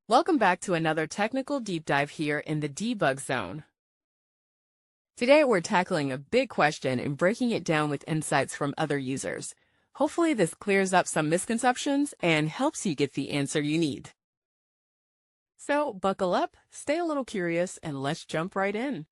Welcome back to another technical deep dive here in the debug zone. Today we're tackling a big question and breaking it down with insights from other users. Hopefully this clears up some misconceptions and helps you get the answer you need. So buckle up, stay a little curious, and let's jump right in.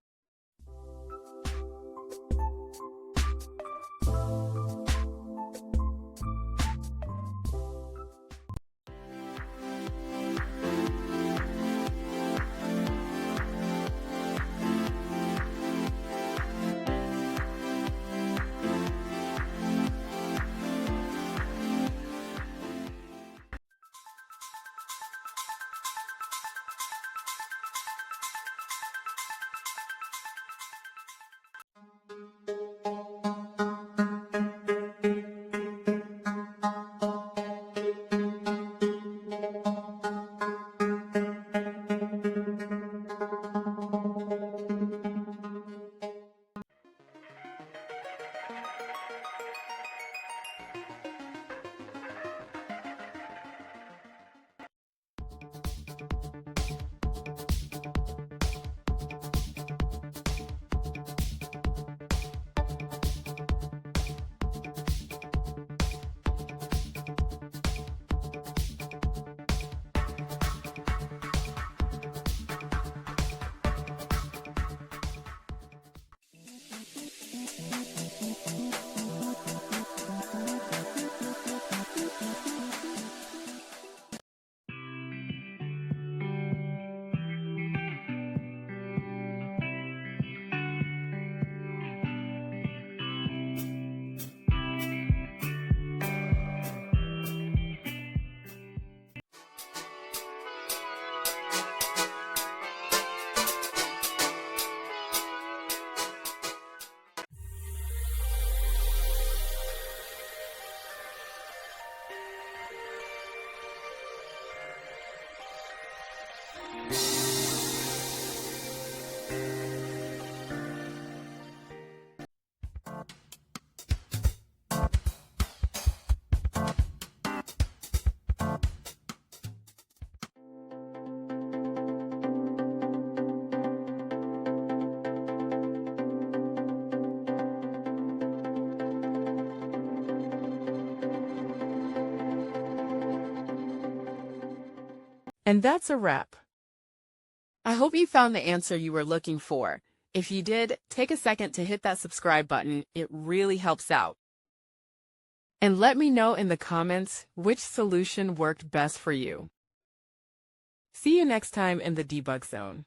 And that's a wrap. I hope you found the answer you were looking for. If you did, take a second to hit that subscribe button. It really helps out. And let me know in the comments which solution worked best for you. See you next time in the debug zone.